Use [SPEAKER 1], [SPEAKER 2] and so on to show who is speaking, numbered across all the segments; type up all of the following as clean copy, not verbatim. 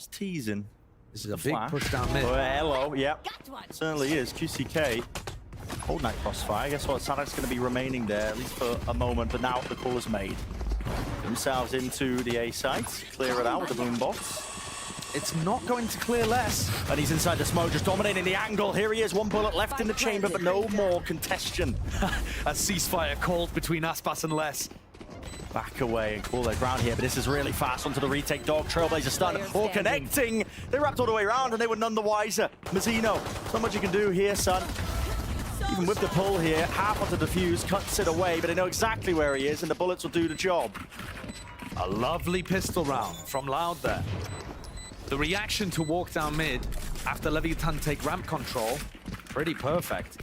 [SPEAKER 1] Just teasing.
[SPEAKER 2] This is a big push down mid.
[SPEAKER 1] Oh, hello, yep. Certainly is. QCK holding that crossfire. Guess what? SnowBlossomZ going to be remaining there, at least for a moment, but now the call is made. Themselves into the A site. Clear it out with the boombox.
[SPEAKER 2] It's not going to clear less.
[SPEAKER 1] And he's inside the smoke, just dominating the angle. Here he is, one bullet left in the chamber, but no more congestion.
[SPEAKER 2] A ceasefire called between Aspas and Les.
[SPEAKER 1] Back away and call their ground here, but this is really fast onto the retake. Dog, Trailblazer stun, all connecting. They wrapped all the way around and they were none the wiser. Mazzino, not much you can do here, son. Even with the pull here, half onto the defuse, cuts it away, but they know exactly where he is and the bullets will do the job.
[SPEAKER 2] A lovely pistol round from Loud there. The reaction to walk down mid after Leviathan take ramp control, pretty perfect.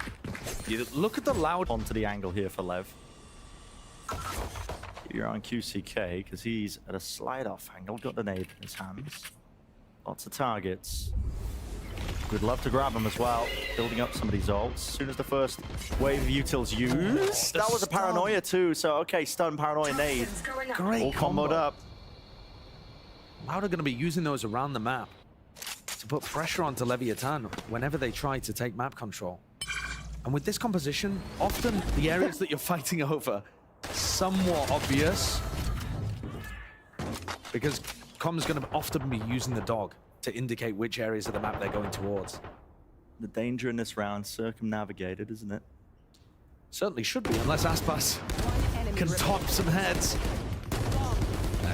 [SPEAKER 2] You look at the Loud
[SPEAKER 1] onto the angle here for Lev. You're on QCK because he's at a slide off angle, got the nade in his hands. Lots of targets. We'd love to grab him as well, building up some of these ults. As soon as the first wave of utils used, that was a paranoia too. So okay, stun, paranoia, nade.
[SPEAKER 2] Great
[SPEAKER 1] all comboed up.
[SPEAKER 2] Loud are going to be using those around the map to put pressure onto Leviathan whenever they try to take map control. And with this composition, often the areas that you're fighting over somewhat obvious because Com's going to often be using the dog to indicate which areas of the map they're going towards.
[SPEAKER 1] The danger in this round circumnavigated, isn't it?
[SPEAKER 2] Certainly should be, unless Aspas can top some heads.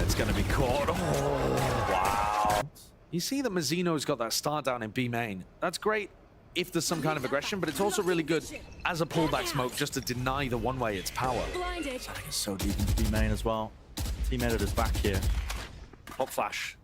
[SPEAKER 2] It's going to be caught. Oh, wow. You see that Mazzino's got that start down in B main. That's great if there's some kind of aggression, but it's also really good as a pullback smoke just to deny the one-way its power.
[SPEAKER 1] It's so deep into B main as well. Teammate at his back here. Pop flash.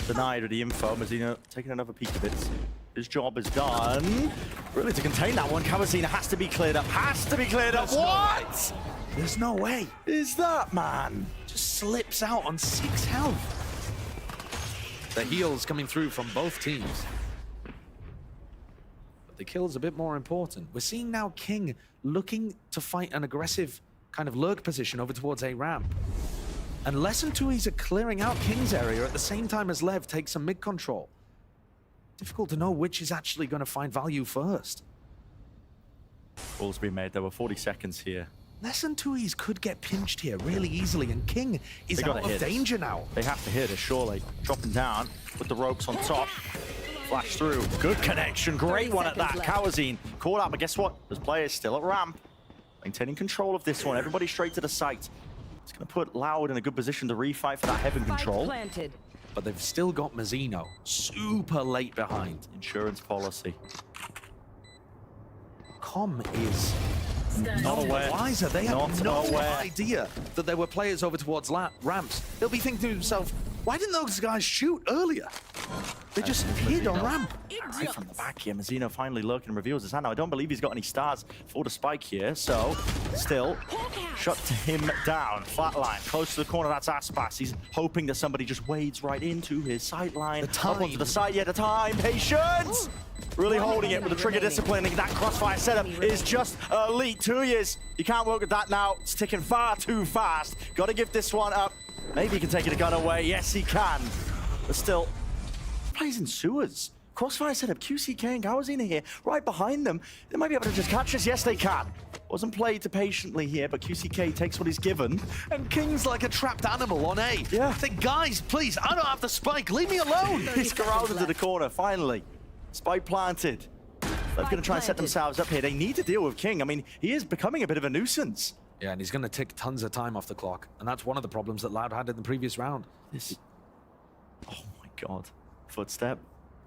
[SPEAKER 1] Denied with the info. Mazzino taking another peek of it. His job is done. Really to contain that one. Cavazina has to be cleared up. Has to be cleared up. What?
[SPEAKER 2] There's no way.
[SPEAKER 1] Is that, man?
[SPEAKER 2] Just slips out on 6 health. The heals coming through from both teams. But the kill's a bit more important. We're seeing now King looking to fight an aggressive kind of lurk position over towards A ramp. And Lesson 2's are clearing out King's area at the same time as Lev takes some mid control. Difficult to know which is actually going to find value first.
[SPEAKER 1] Call's been made. There were 40 seconds here.
[SPEAKER 2] Lesson 2's could get pinched here really easily, and King is out of danger now.
[SPEAKER 1] They have to hit us, surely. Dropping down with the ropes on top. Flash through. Good connection. Great one at that. Kawazine caught up, but guess what? There's players still at ramp. Maintaining control of this one. Everybody straight to the site. It's going to put Loud in a good position to refight for that heaven control.
[SPEAKER 2] But they've still got Mazzino super late behind.
[SPEAKER 1] Insurance policy.
[SPEAKER 2] Com is
[SPEAKER 1] not aware.
[SPEAKER 2] Wiser. They have no idea that there were players over towards ramps. They'll be thinking to themselves, why didn't those guys shoot earlier? They just hid on ramp.
[SPEAKER 1] Right from the back here, Mazzino finally lurking and reveals his hand. Now, I don't believe he's got any stars for the spike here, so still shut him down. Flatline, close to the corner, that's Aspas. He's hoping that somebody just wades right into his sight line. Up onto the side, yeah, the time, patience! Really holding it with the trigger discipline. That crossfire setup is just elite. 2 years, you can't work with that now. It's ticking far too fast. Got to give this one up. Maybe he can take it a gun away. Yes, he can. But still, plays in sewers. Crossfire setup, QCK and Gawazina here, right behind them. They might be able to just catch us. Yes, they can. Wasn't played too patiently here, but QCK takes what he's given.
[SPEAKER 2] And King's like a trapped animal on A.
[SPEAKER 1] Yeah.
[SPEAKER 2] I think, guys, please, I don't have the spike. Leave me alone.
[SPEAKER 1] He's corralled into the corner, finally. Spike planted. They're going to try and set themselves up here. They need to deal with King. I mean, he is becoming a bit of a nuisance.
[SPEAKER 2] Yeah, and he's going to take tons of time off the clock. And that's one of the problems that Loud had in the previous round.
[SPEAKER 1] Oh my God. Footstep.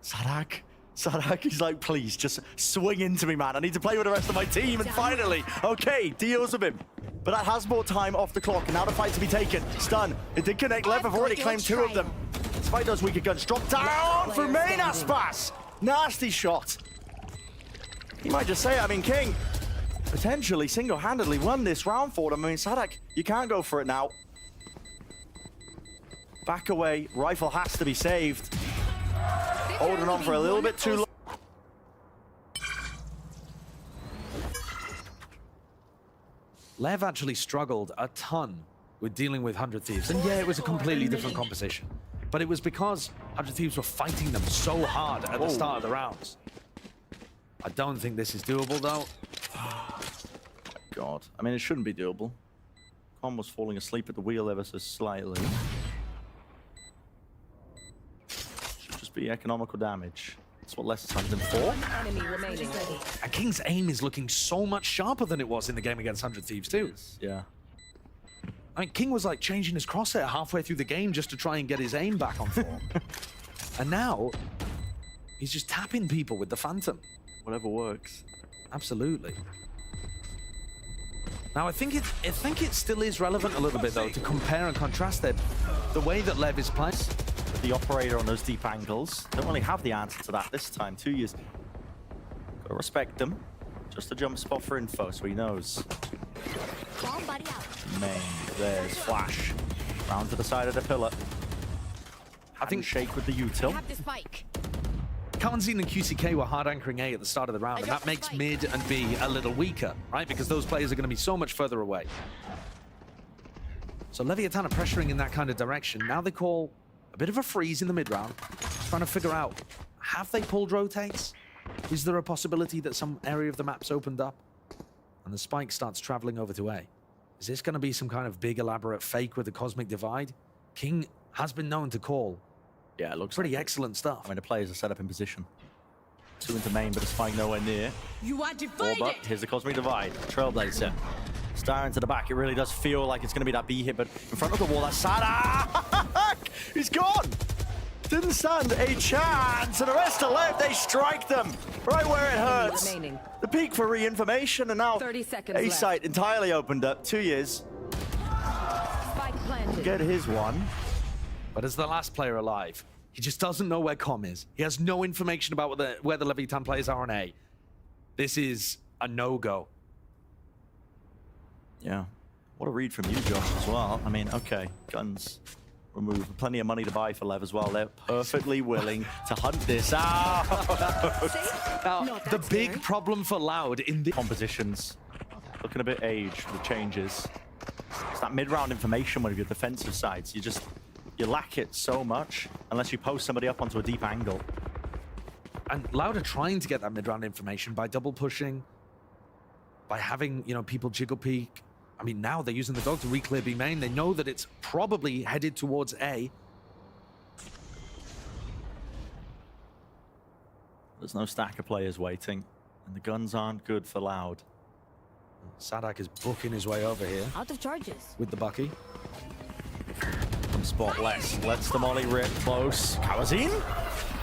[SPEAKER 1] Sadak, he's like, please, just swing into me, man. I need to play with the rest of my team. And finally, okay, deals with him. But that has more time off the clock. And now the fight to be taken. Stun. It did connect. Lev have already claimed 2 of them. Despite those weaker guns, drop down for main Aspas. Nasty shot. He might just say, I mean, King potentially single-handedly won this round for them. I mean, Sadak, you can't go for it now. Back away. Rifle has to be saved. Holding on for a little bit too long.
[SPEAKER 2] Lev actually struggled a ton with dealing with 100 Thieves. And yeah, it was a completely different composition. But it was because 100 Thieves were fighting them so hard at the start of the rounds. I don't think this is doable, though.
[SPEAKER 1] God. I mean, it shouldn't be doable. Con was falling asleep at the wheel ever so slightly. Should just be economical damage. That's what less is 104.
[SPEAKER 3] Enemy remaining.
[SPEAKER 2] And King's aim is looking so much sharper than it was in the game against 100 Thieves, too.
[SPEAKER 1] Yeah.
[SPEAKER 2] I mean, King was like changing his crosshair halfway through the game just to try and get his aim back on Thor. And now, he's just tapping people with the Phantom.
[SPEAKER 1] Whatever works.
[SPEAKER 2] Absolutely. Now, I think it still is relevant a little bit, though, to compare and contrast it. The way that Lev is playing.
[SPEAKER 1] The operator on those deep angles. Don't really have the answer to that this time. 2 years. Gotta respect them. Just a jump spot for info, so he knows.
[SPEAKER 3] Bomb buddy out.
[SPEAKER 1] Main. There's Flash. Round to the side of the pillar.
[SPEAKER 2] I think
[SPEAKER 1] shake with the util.
[SPEAKER 3] Have the spike.
[SPEAKER 2] Kawanzin and QCK were hard anchoring A at the start of the round, and that makes mid and B a little weaker, right? Because those players are going to be so much further away. So Leviathan are pressuring in that kind of direction. Now they call a bit of a freeze in the mid round, trying to figure out, have they pulled rotates? Is there a possibility that some area of the map's opened up? And the spike starts traveling over to A. Is this going to be some kind of big elaborate fake with the cosmic divide? King has been known to call.
[SPEAKER 1] Yeah, it looks
[SPEAKER 2] Pretty
[SPEAKER 1] like
[SPEAKER 2] excellent stuff.
[SPEAKER 1] I mean, the players are set up in position. 2 into main, but a spike nowhere near.
[SPEAKER 3] You are divided.
[SPEAKER 1] But here's the Cosmic Divide. Trailblazer. Staring to the back. It really does feel like it's going to be that B hit, but in front of the wall, that's Sadak! He's gone! Didn't stand a chance, and the rest are left. They strike them right where it hurts.
[SPEAKER 3] Remaining.
[SPEAKER 1] The peak for reinformation, and now
[SPEAKER 3] 30 seconds
[SPEAKER 1] A
[SPEAKER 3] left.
[SPEAKER 1] site entirely opened up. 2 years.
[SPEAKER 3] Spike planted.
[SPEAKER 1] Get his one.
[SPEAKER 2] But as the last player alive, he just doesn't know where Com is. He has no information about where the Leviathan players are on A. This is a no-go.
[SPEAKER 1] Yeah. What a read from you, Josh, as well. I mean, okay, guns removed. Plenty of money to buy for Lev as well. They're perfectly willing to hunt this out.
[SPEAKER 2] Now, the big problem for Loud in the
[SPEAKER 1] Compositions. Looking a bit aged with the changes. It's that mid-round information when you're defensive sides. You lack it so much unless you post somebody up onto a deep angle.
[SPEAKER 2] And Loud are trying to get that mid-round information by double pushing, by having, you know, people jiggle peek. I mean, now they're using the dog to re-clear B main. They know that it's probably headed towards A.
[SPEAKER 1] There's no stack of players waiting, and the guns aren't good for Loud.
[SPEAKER 2] Sadak is booking his way over here
[SPEAKER 3] Out of charges.
[SPEAKER 2] with the Bucky.
[SPEAKER 1] From spot less. Lets the molly rip close. Kawazin?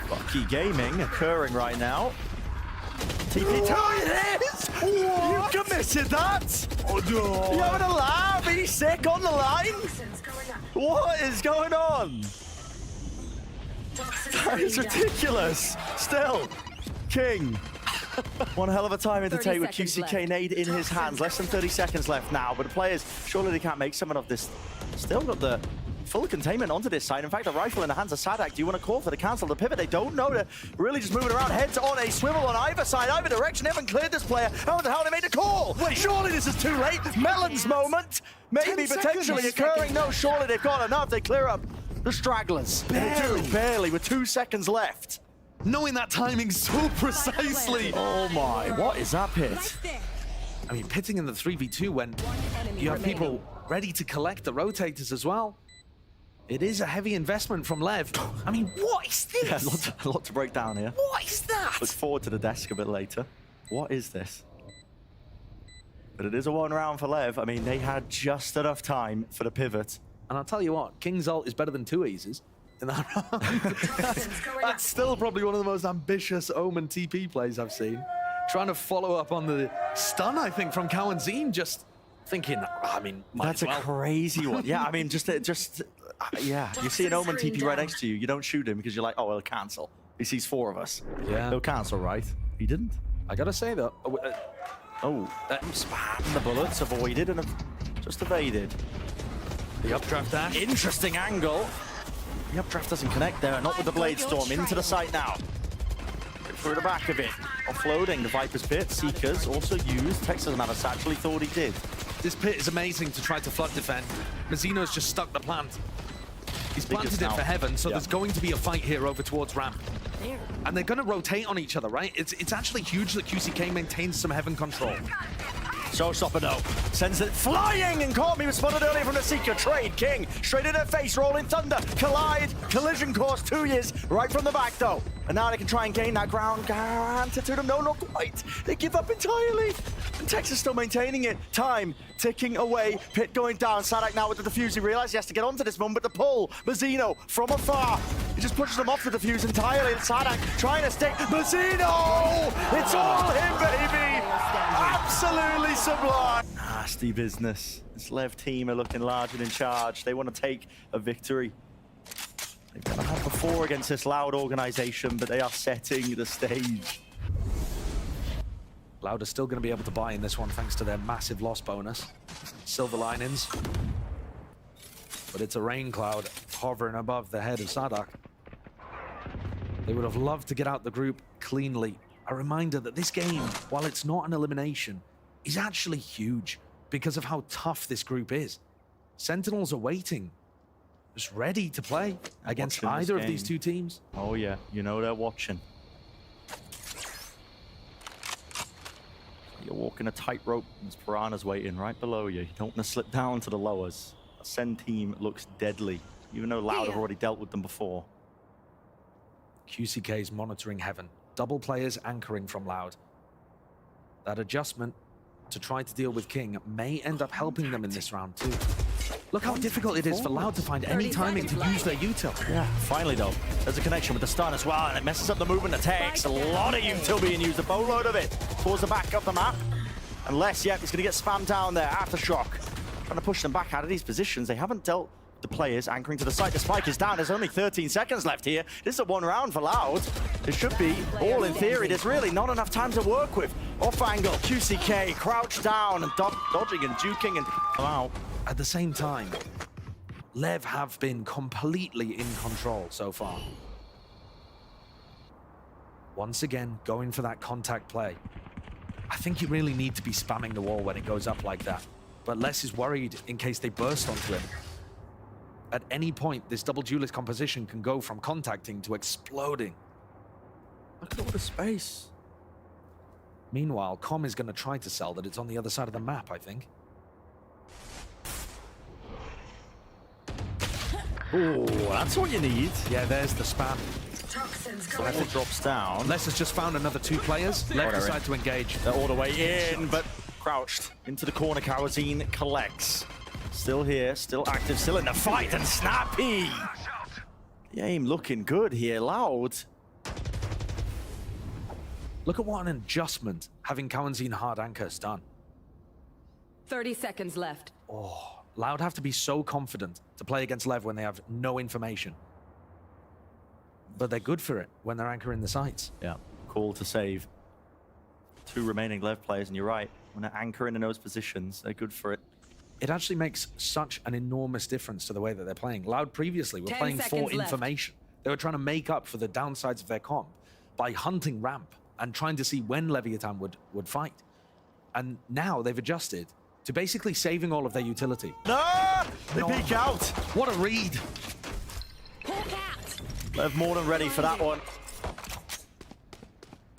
[SPEAKER 1] Bucky gaming occurring right now. TP2, it is! You committed that!
[SPEAKER 2] Oh, no.
[SPEAKER 1] You having a laugh? He's sick on the line? What is going on? That is ridiculous. Still, King. One hell of a time to take with
[SPEAKER 3] 30 seconds
[SPEAKER 1] QCK nade in his hands. Less than 30 seconds left now, but the players, surely they can't make something of this. Still got the full containment onto this side. In fact, a rifle in the hands of Sadak. Do you want to call for the cancel, the pivot? They don't know. They're really just moving around. Heads on a swivel on either side, either direction. They haven't cleared this player. How the hell they made a call? Wait, surely this is too late. Melon's moment. Maybe potentially occurring. No, surely they've got enough. They clear up the stragglers. Barely with 2 seconds left.
[SPEAKER 2] Knowing that timing so precisely.
[SPEAKER 1] Oh my, what is that pit?
[SPEAKER 2] I mean, pitting in the 3v2 when you have people ready to collect the rotators as well. It is a heavy investment from Lev. I mean, what is this?
[SPEAKER 1] Yeah, a lot to break down here.
[SPEAKER 2] What is that?
[SPEAKER 1] Look forward to the desk a bit later. What is this? But it is a 1 round for Lev. I mean, they had just enough time for the pivot.
[SPEAKER 2] And I'll tell you what, King's ult is better than 2 Eases in that round. That's still probably one of the most ambitious Omen TP plays I've seen. Trying to follow up on the stun, I think, from Kawanzin, just thinking, I mean,
[SPEAKER 1] That's a crazy one. Yeah, I mean, yeah. You see an Omen TP right next to you, you don't shoot him because you're like, oh, he'll cancel. He sees 4 of us.
[SPEAKER 2] Yeah.
[SPEAKER 1] He'll cancel, right? He didn't.
[SPEAKER 2] I gotta say though,
[SPEAKER 1] That spam the bullets, avoided and just evaded.
[SPEAKER 2] the updraft dash.
[SPEAKER 1] Interesting angle. The updraft doesn't connect there, not with the Blade Storm. Into the site now. Through the back of it. Offloading the Viper's pit. Seekers also used. Tex doesn't have a satchel, he thought he did.
[SPEAKER 2] This pit is amazing to try to flood defend. Mazzino's just stuck the plant. He's planted it for heaven, so there's going to be a fight here over towards ramp.
[SPEAKER 3] There.
[SPEAKER 2] And they're going to rotate on each other, right? It's actually huge that QCK maintains some heaven control.
[SPEAKER 1] Showstopper though, sends it flying, and Corby was spotted earlier from the Seeker. Trade, King, straight in her face, rolling thunder, collide, collision course, 2 years, right from the back though. And now they can try and gain that ground, granted to them, no, not quite. They give up entirely, and Texas still maintaining it. Time ticking away, Pit going down, Sadak now with the defuse, he realized he has to get onto this one, but the pull, Mazzino from afar, he just pushes them off the defuse entirely, and Sadak trying to stick, Mazzino! It's all him, baby! Absolutely sublime! Nasty business. This LEV team are looking large and in charge. They want to take a victory. They've never had before against this loud organization, but they are setting the stage.
[SPEAKER 2] Loud is still going to be able to buy in this one thanks to their massive loss bonus. Silver linings. But it's a rain cloud hovering above the head of Sadak. They would have loved to get out the group cleanly. A reminder that this game, while it's not an elimination, is actually huge because of how tough this group is. Sentinels are waiting, just ready to play against either of these two teams.
[SPEAKER 1] Oh yeah, you know they're watching. You're walking a tightrope, and there's piranhas waiting right below you. You don't want to slip down to the lowers. A Sen team looks deadly, even though Loud have already dealt with them before.
[SPEAKER 2] QCK's monitoring heaven. Double players anchoring from Loud. That adjustment to try to deal with King may end up helping them in this round too. Look how difficult it is for Loud to find any timing to use their util.
[SPEAKER 1] Yeah, finally though, there's a connection with the stun as well, and it messes up the movement of Tex. A lot of util being used, a boatload of it. Towards the back of the map. Unless, yeah, it's going to get spammed down there. Aftershock. Trying to push them back out of these positions. They haven't dealt the players anchoring to the site. The spike is down. There's only 13 seconds left here. This is a one round for Loud. It should be all in theory. There's really not enough time to work with. Off angle, QCK, crouched down and dodging and juking and out.
[SPEAKER 2] At the same time, LEV have been completely in control so far. Once again, going for that contact play. I think you really need to be spamming the wall when it goes up like that. But Les is worried in case they burst onto it. At any point, this double duelist composition can go from contacting to exploding.
[SPEAKER 1] Look at all the space.
[SPEAKER 2] Meanwhile, Com is going to try to sell that it's on the other side of the map, I think.
[SPEAKER 1] Oh, that's what you need.
[SPEAKER 2] Yeah, there's the spam.
[SPEAKER 1] Level drops down.
[SPEAKER 2] Les has just found another two players. Left decide to engage.
[SPEAKER 1] They're all the way in, but crouched into the corner. Kawazine collects. Still here, still active, still in the fight, and Snappy! The aim looking good here, Loud.
[SPEAKER 2] Look at what an adjustment having Kawazine hard anchors done.
[SPEAKER 3] 30 seconds left.
[SPEAKER 2] Oh, Loud have to be so confident to play against LEV when they have no information. But they're good for it when they're anchoring the sites.
[SPEAKER 1] Yeah, call to save. 2 remaining LEV players, and you're right. When they're anchoring in those positions, they're good for it.
[SPEAKER 2] It actually makes such an enormous difference to the way that they're playing. Loud previously were playing for information. They were trying to make up for the downsides of their comp by hunting ramp and trying to see when Leviathan would fight. And now they've adjusted to basically saving all of their utility.
[SPEAKER 1] No! They peek out.
[SPEAKER 2] What a read.
[SPEAKER 1] They're more than ready for that one.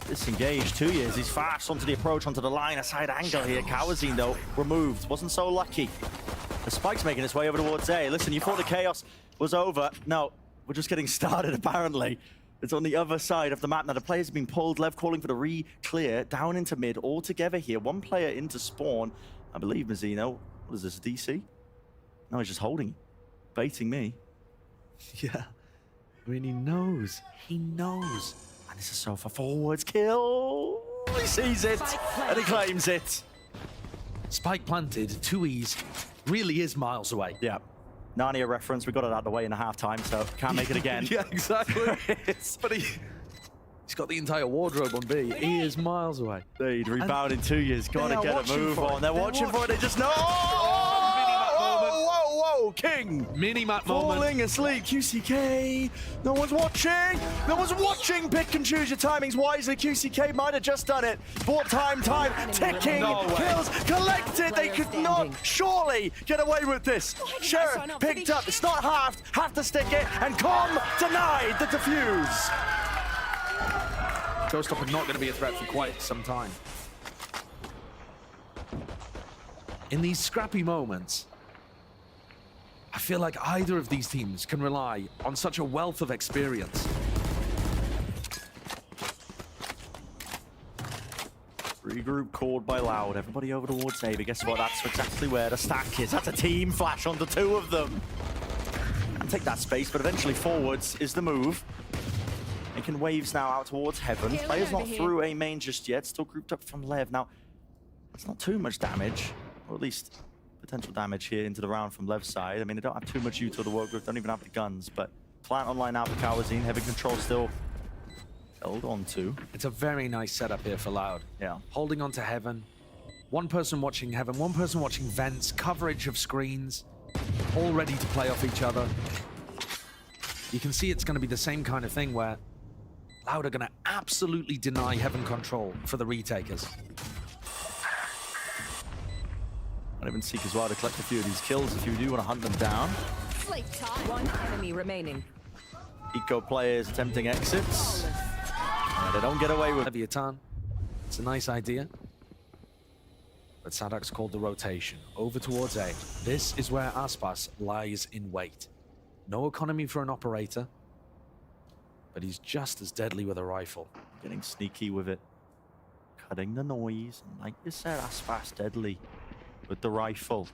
[SPEAKER 1] Disengaged, 2 years. He's fast onto the approach, onto the line. A side angle here. Kawazine, though, removed. Wasn't so lucky. The spike's making its way over towards A. Listen, you thought the chaos was over. No, we're just getting started, apparently. It's on the other side of the map. Now, the players have been pulled. Lev calling for the re-clear. Down into mid, all together here. One player into spawn. I believe Mazzino. What is this, DC? No, he's just holding. Baiting me.
[SPEAKER 2] Yeah. I mean, he knows. He knows.
[SPEAKER 1] And this is so far forwards. Kill. He sees it. And he claims it.
[SPEAKER 2] Spike planted. 2Es. Really is miles away.
[SPEAKER 1] Yeah. Narnia reference. We got it out of the way in a half-time, so can't make it again.
[SPEAKER 2] Yeah, exactly. But he's got the entire wardrobe on B. He is miles away.
[SPEAKER 1] Indeed, rebound in 2 years. Got to get a move on. They're watching for it. They just know.
[SPEAKER 2] Whoa,
[SPEAKER 1] go, King!
[SPEAKER 2] Mini-map moment.
[SPEAKER 1] Falling asleep, QCK. No one's watching. No one's watching. Pick and choose your timings wisely. QCK might have just done it. Bought time, ticking.
[SPEAKER 2] No way.
[SPEAKER 1] Kills collected. They could not surely get away with this. Sheriff picked up. It's not halved. Have to stick it. And Com denied the defuse.
[SPEAKER 2] Showstopper not going to be a threat for quite some time. In these scrappy moments, I feel like either of these teams can rely on such a wealth of experience.
[SPEAKER 1] Regroup called by Loud. Everybody over towards A, but guess what? That's exactly where the stack is. That's a team flash onto two of them. And take that space, but eventually forwards is the move. Making waves now out towards Heaven. Players not through A main just yet. Still grouped up from LEV. Now, it's not too much damage, or at least potential damage here into the round from LEV's side. I mean, they don't have too much util to work with. Don't even have the guns, but plant online now for Kawazine. Heavy control still held on to.
[SPEAKER 2] It's a very nice setup here for Loud.
[SPEAKER 1] Yeah.
[SPEAKER 2] Holding on to Heaven. One person watching Heaven, one person watching vents, coverage of screens, all ready to play off each other. You can see it's going to be the same kind of thing where Loud are going to absolutely deny Heaven control for the retakers.
[SPEAKER 1] Might even seek as well to collect a few of these kills if you do want to hunt them down.
[SPEAKER 3] One enemy remaining.
[SPEAKER 1] Eco players attempting exits. And they don't get away with it.
[SPEAKER 2] Leviathan. It's a nice idea. But Sadak's called the rotation. Over towards A. This is where Aspas lies in wait. No economy for an operator. But he's just as deadly with a rifle.
[SPEAKER 1] Getting sneaky with it. Cutting the noise. And like you said, Aspas deadly with the rifle.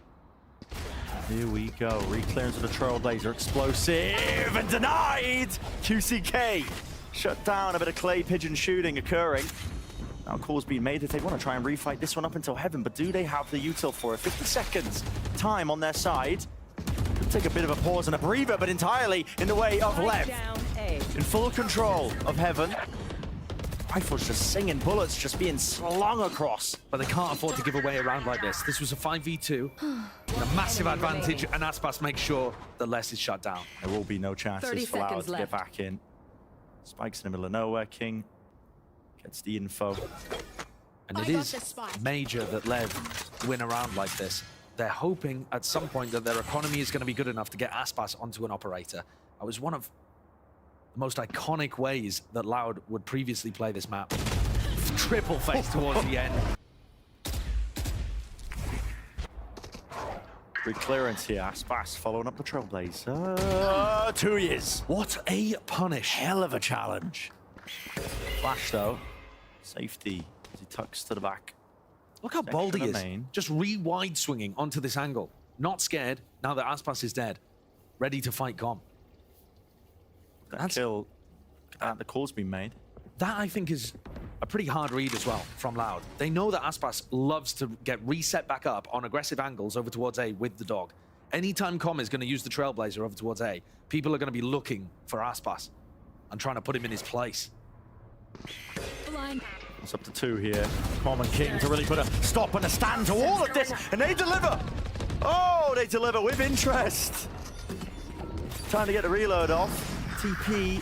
[SPEAKER 1] Here we go. Reclearance of the Trailblazer. Explosive and denied! QCK shut down. A bit of clay pigeon shooting occurring. Now calls being made if they want to try and refight this one up until Heaven, but do they have the util for it? 50 seconds time on their side. Could take a bit of a pause and a breather, but entirely in the way of LEV. In full control of Heaven. Rifles just singing, bullets just being slung across.
[SPEAKER 2] But they can't afford to give away a round like this. This was a 5v2. A massive advantage, and Aspas makes sure that Les is shut down.
[SPEAKER 1] There will be no chances for Loud to get back in. Spikes in the middle of nowhere. King gets the info.
[SPEAKER 2] And it is major that LEV win a round like this. They're hoping at some point that their economy is going to be good enough to get Aspas onto an operator. That was one of the most iconic ways that Loud would previously play this map. Triple face towards the end.
[SPEAKER 1] Good clearance here. Aspas following up the Trailblazer. 2 years.
[SPEAKER 2] What a punish.
[SPEAKER 1] Hell of a challenge. Flash though. Safety as he tucks to the back.
[SPEAKER 2] Look how bold he is. Just re-wide swinging onto this angle. Not scared now that Aspas is dead. Ready to fight Com.
[SPEAKER 1] That kill. The call's been made.
[SPEAKER 2] That, I think, is a pretty hard read as well from Loud. They know that Aspas loves to get reset back up on aggressive angles over towards A with the dog. Anytime Com is going to use the Trailblazer over towards A, people are going to be looking for Aspas and trying to put him in his place.
[SPEAKER 1] It's up to 2 here. Com and King to really put a stop and a stand to all of this, and they deliver. Oh, they deliver with interest. Trying to get the reload off. TP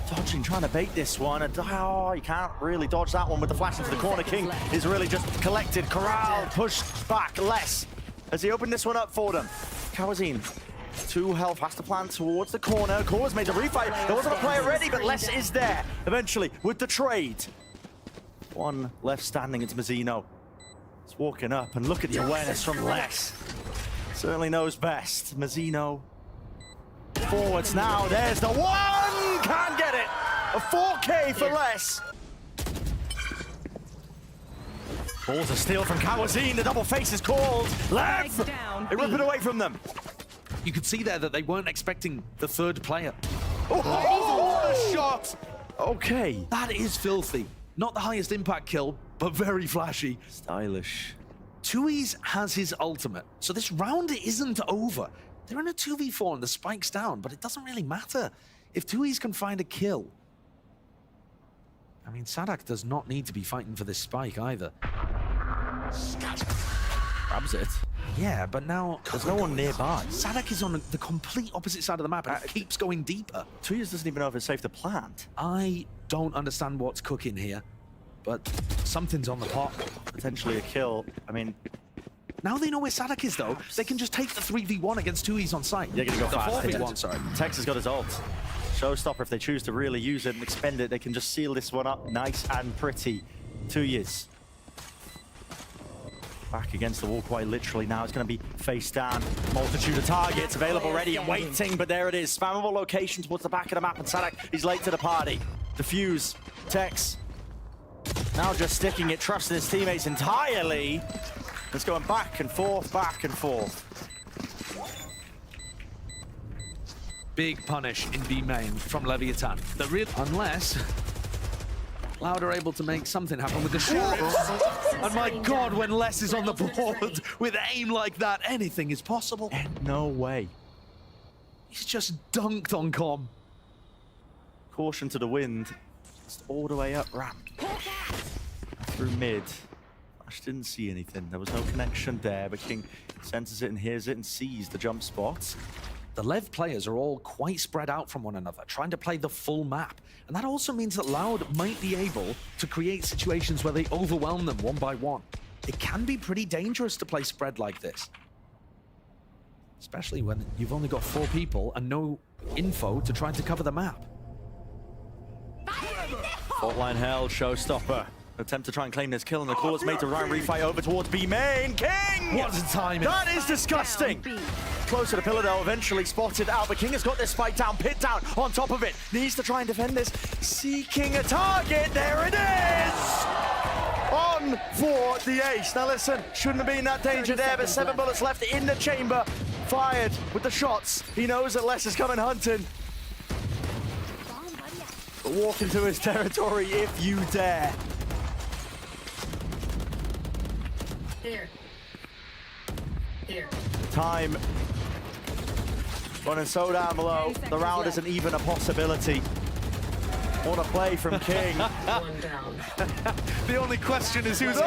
[SPEAKER 1] dodging, trying to bait this one. And, oh, you can't really dodge that one with the flash into the corner. King is really just collected, corralled, pushed back less as he opened this one up for them. Kawazine, 2 health, has to plan towards the corner. Cor's made the refight. There wasn't a player ready, but Les is there eventually with the trade. 1 left standing, it's Mazzino. He's walking up, and look at the awareness from Les. Certainly knows best. Mazzino forwards now. There's the one! Can't get it! A 4K for Les. Balls a steal from Kawazine. The double face is called. LEV! They rip it away from them.
[SPEAKER 2] You could see there that they weren't expecting the 3rd player.
[SPEAKER 1] Oh, what a shot! Okay.
[SPEAKER 2] That is filthy. Not the highest impact kill, but very flashy.
[SPEAKER 1] Stylish.
[SPEAKER 2] Tui's has his ultimate, so this round isn't over. They're in a 2v4 and the spike's down, but it doesn't really matter. If Tui's can find a kill. I mean, Sadak does not need to be fighting for this spike either.
[SPEAKER 1] Grabs it.
[SPEAKER 2] Yeah, but now
[SPEAKER 1] There's no one nearby.
[SPEAKER 2] SnowBlossomZ is on the complete opposite side of the map and it keeps going deeper.
[SPEAKER 1] Tuyas doesn't even know if it's safe to plant.
[SPEAKER 2] I don't understand what's cooking here, but something's on the pot.
[SPEAKER 1] Potentially a kill. I mean,
[SPEAKER 2] Now they know where SnowBlossomZ is, though. They can just take the 3v1 against 2Es on site.
[SPEAKER 1] they're going to go
[SPEAKER 2] the
[SPEAKER 1] fast.
[SPEAKER 2] 4v1, sorry.
[SPEAKER 1] Tex has got his ult. Showstopper, if they choose to really use it and expend it, they can just seal this one up nice and pretty. 2 years. Back against the wall quite literally now. It's going to be face down. Multitude of targets available, ready and waiting, but there it is. Spammable location towards the back of the map, and SnowBlossomZ is late to the party. Defuse. Tex. Now just sticking it, trusting his teammates entirely. It's going back and forth, back and forth.
[SPEAKER 2] Big punish in B main from Leviathan. The real, unless Loud are able to make something happen with the Sheriff. And my God, when Les is on the board with aim like that, anything is possible.
[SPEAKER 1] No way.
[SPEAKER 2] He's just dunked on Com.
[SPEAKER 1] Caution to the wind. Just all the way up ramp. Through mid. Flash didn't see anything. There was no connection there, but King senses it and hears it and sees the jump spot.
[SPEAKER 2] The LEV players are all quite spread out from one another, trying to play the full map. And that also means that Loud might be able to create situations where they overwhelm them one by one. It can be pretty dangerous to play spread like this. Especially when you've only got 4 people and no info to try to cover the map.
[SPEAKER 1] Fault line held, Showstopper. Attempt to try and claim this kill, and the call is made to Ryan refight over towards B main. King!
[SPEAKER 2] What a timing!
[SPEAKER 1] That is disgusting! Close to the pillar though, eventually spotted out, but King has got this spike down, pit down, on top of it. Needs to try and defend this. Seeking a target, there it is! On for the ace. Now listen, shouldn't have been that danger there, but 7 bullets left in the chamber. Fired with the shots. He knows that Les is coming hunting. But walk into his territory if you dare.
[SPEAKER 4] Here. Here.
[SPEAKER 1] Time running so down below. The round isn't even a possibility. What a play from King.
[SPEAKER 4] One down.
[SPEAKER 2] The only question is who's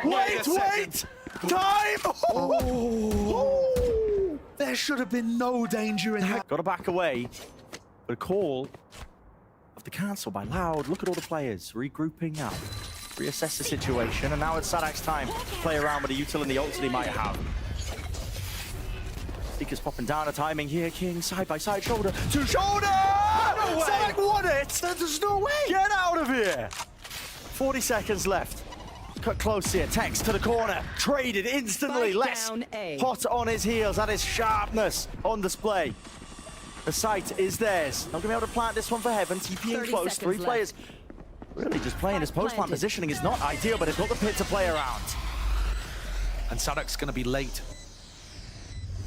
[SPEAKER 1] Wait! Time!
[SPEAKER 2] Oh. There should have been no danger in that.
[SPEAKER 1] Got to back away. But a call of the cancel by Loud. Look at all the players regrouping now. Reassess the situation, and now it's SnowBlossomZ's time to play around with the util and the ult that he might have. Seeker's popping down a timing here. King side by side, shoulder to shoulder! No way! SnowBlossomZ won it! There's no way! Get out of here! 40 seconds left. Cut close here. Tex to the corner. Traded instantly.
[SPEAKER 3] Spike
[SPEAKER 1] Less
[SPEAKER 3] down A.
[SPEAKER 1] hot on his heels. That is sharpness on display. The site is theirs. Not going to be able to plant this one for Heaven. TPing
[SPEAKER 3] 30
[SPEAKER 1] close. 3
[SPEAKER 3] seconds
[SPEAKER 1] players. Really just playing his post-plant
[SPEAKER 3] planted.
[SPEAKER 1] positioning is not ideal, but it's got the pit to play around.
[SPEAKER 2] And SnowBlossomZ's going to be late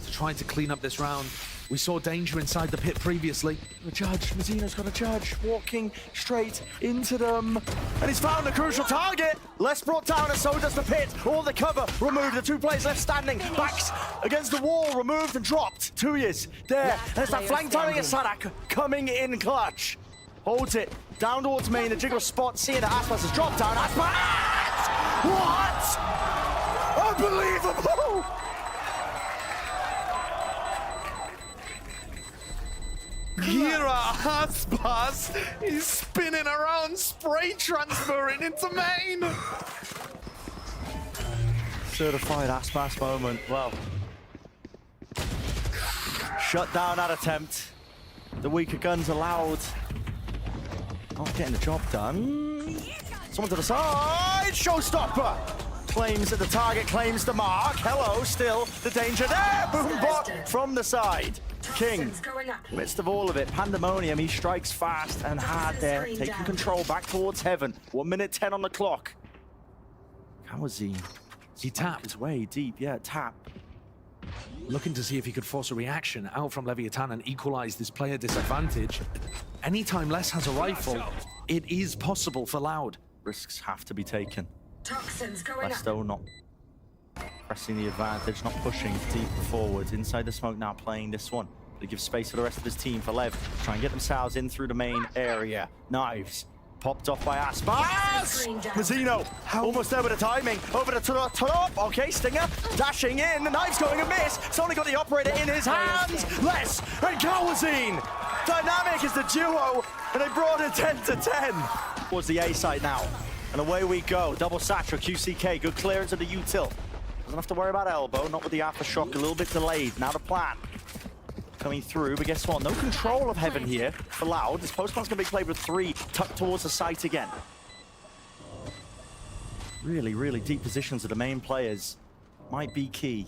[SPEAKER 2] to trying to clean up this round. We saw danger inside the pit previously.
[SPEAKER 1] The judge, Mazzino's got a judge, walking straight into them. And he's found a crucial target. Les brought down, and so does the pit. All the cover removed. The 2 players left standing. Backs against the wall, removed and dropped. 2 years there. And it's that flank timing of SnowBlossomZ coming in clutch. Holds it down towards main. The jiggle spot, seeing that Aspas has dropped down. Aspas! What? Unbelievable!
[SPEAKER 2] Gira Aspas is spinning around, spray transferring into main.
[SPEAKER 1] Certified Aspas moment. Well, shut down that attempt. The weaker guns allowed. Not getting the job done. Someone to the side. Showstopper claims that the target, claims the mark. Hello, still the danger there. Boom bot from the side. King,
[SPEAKER 4] Going up.
[SPEAKER 1] midst of all of it, pandemonium. He strikes fast and hard there, taking control back towards Heaven. 1 minute 10 on the clock. How was he?
[SPEAKER 2] He tapped,
[SPEAKER 1] His way deep, yeah, tap.
[SPEAKER 2] looking to see if he could force a reaction out from Leviathan and equalize this player disadvantage. Anytime Les has a rifle, it is possible for Loud.
[SPEAKER 1] Risks have to be taken.
[SPEAKER 4] Toxins going up.
[SPEAKER 1] Lesto not pressing the advantage, not pushing deeper forwards. Inside the smoke now, playing this one. They give space for the rest of his team for Lev. Try and get themselves in through the main area. Knives popped off by Aspas. Mazzino, almost there with the timing. Over to the top. Okay, Stinger dashing in. The knife's going a miss. It's only got the operator in his hands. Les and Kawazine. Dynamic is the duo, and they brought it 10 to 10. Towards the A site now. And away we go. Double Satchel, QCK. Good clearance of the U-tilt. Doesn't have to worry about elbow. Not with the aftershock. A little bit delayed. Now the plan. Coming through, but guess what? No control of Heaven here for Loud. This post-plan's going to be played with 3 tucked towards the site again. Really, really deep positions of the main players might be key.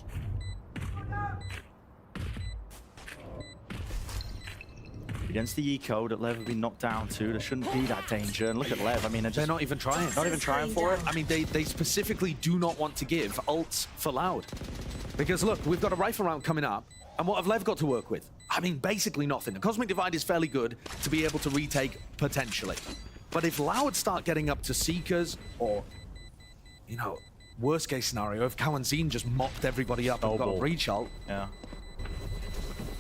[SPEAKER 1] Against the E-code that Lev have been knocked down to, there shouldn't be that danger. And look at Lev, I mean,
[SPEAKER 2] they're not even trying.
[SPEAKER 1] Not even trying for it.
[SPEAKER 2] I mean, they specifically do not want to give ults for Loud. Because look, we've got a rifle round coming up. And what have Lev got to work with? I mean, basically nothing. The Cosmic Divide is fairly good to be able to retake, potentially. But if Loud start getting up to Seekers, or, you know, worst case scenario, if Kawazine just mopped everybody up and got a breach ult,
[SPEAKER 1] yeah.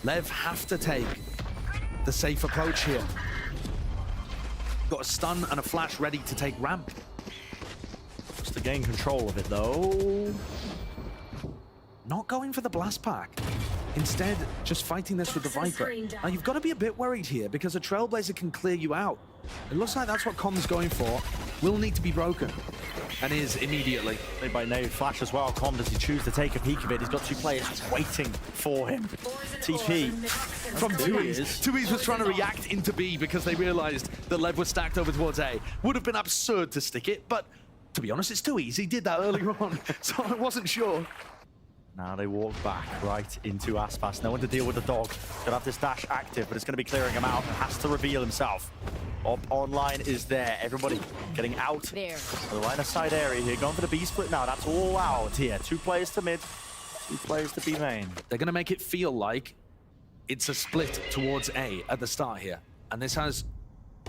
[SPEAKER 2] Lev have to take the safe approach here. Got a stun and a flash ready to take ramp.
[SPEAKER 1] Just to gain control of it, though.
[SPEAKER 2] Not going for the blast pack. Instead, just fighting this with the Viper. Now, you've got to be a bit worried here because a Trailblazer can clear you out. It looks like that's what Com's going for. Will need to be broken. And is immediately.
[SPEAKER 1] Played by Nave. Flash as well. Com, does he choose to take a peek of it? He's got 2 players waiting for him. TP from Tui's.
[SPEAKER 2] Tui's was trying to react into B because they realized that Lev was stacked over towards A. Would have been absurd to stick it, but to be honest, it's too easy. He did that earlier on, so I wasn't sure.
[SPEAKER 1] Now they walk back right into Aspas. No one to deal with the dog. Gonna have this dash active, but it's gonna be clearing him out. Has to reveal himself. Op online is there. Everybody getting out
[SPEAKER 3] there.
[SPEAKER 1] The line of sight area here. Going for the B split now. That's all out here. 2 players to mid, 2 players to B main.
[SPEAKER 2] They're gonna make it feel like it's a split towards A at the start here. And this has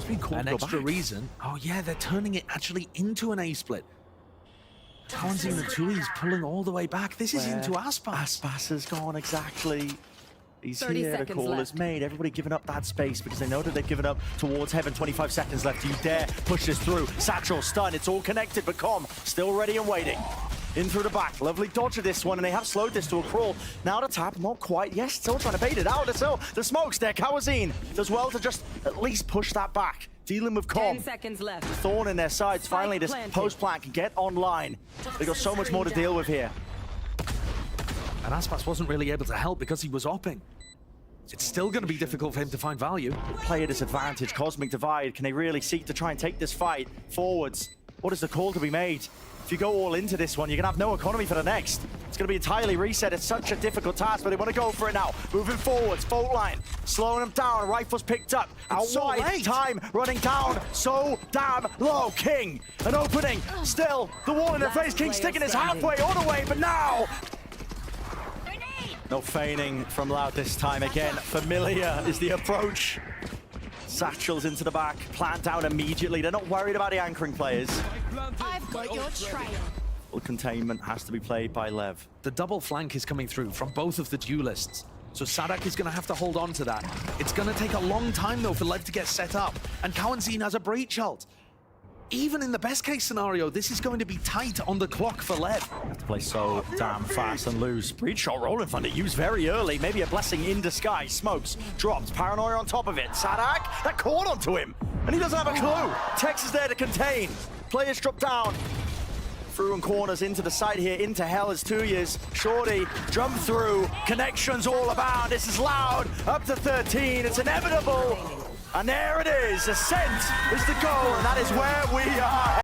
[SPEAKER 2] an extra reason. Oh yeah, they're turning it actually into an A split. Kawazine and Tui's pulling all the way back. This is into Aspas.
[SPEAKER 1] Aspas has gone exactly. He's
[SPEAKER 3] 30
[SPEAKER 1] here, the
[SPEAKER 3] seconds
[SPEAKER 1] call
[SPEAKER 3] left.
[SPEAKER 1] is made. Everybody giving up that space because they know that they've given up towards Heaven. 25 seconds left. Do you dare push this through? Satchel, stun, it's all connected, but Com still ready and waiting. In through the back. Lovely dodge of this one, and they have slowed this to a crawl. Now to tap, not quite. Yes, still trying to bait it out. Still, the smoke's there. Kawazine does well to just at least push that back. Dealing with Com.
[SPEAKER 3] 10 seconds left.
[SPEAKER 1] Thorn in their sides. Finally, this post-plant can get online. They've got so much more to deal with here.
[SPEAKER 2] And Aspas wasn't really able to help because he was opping. It's still going to be difficult for him to find value.
[SPEAKER 1] Player disadvantage, Cosmic Divide. Can they really seek to try and take this fight forwards? What is the call to be made? If you go all into this one, you're going to have no economy for the next. It's going to be entirely reset. It's such a difficult task, but they want to go for it now. Moving forwards, fault line, slowing them down. Rifles picked up. Out
[SPEAKER 2] so
[SPEAKER 1] wide,
[SPEAKER 2] late.
[SPEAKER 1] time running down. So damn low. King, an opening. Still, the wall in their face. King sticking his halfway all the way, but now... No feigning from Loud this time again. Familiar is the approach. Satchels into the back, plant down immediately. They're not worried about the anchoring players.
[SPEAKER 3] I've got your trail.
[SPEAKER 1] Full containment has to be played by Lev.
[SPEAKER 2] The double flank is coming through from both of the duelists. So Sadak is going to have to hold on to that. It's going to take a long time, though, for Lev to get set up. And Kawazine has a breach ult. Even in the best case scenario, this is going to be tight on the clock for Lev.
[SPEAKER 1] Have to play so damn fast and lose. Breach shot rolling thunder used very early. Maybe a blessing in disguise. Smokes, drops, paranoia on top of it. Sadak, that caught onto him. And he doesn't have a clue. Tex is there to contain. Players drop down. Through and corners into the side here, into hell is 2 years. Shorty, jump through, connections all about. This is Loud, up to 13, it's inevitable. And there it is, Ascent is the goal, and that is where we are.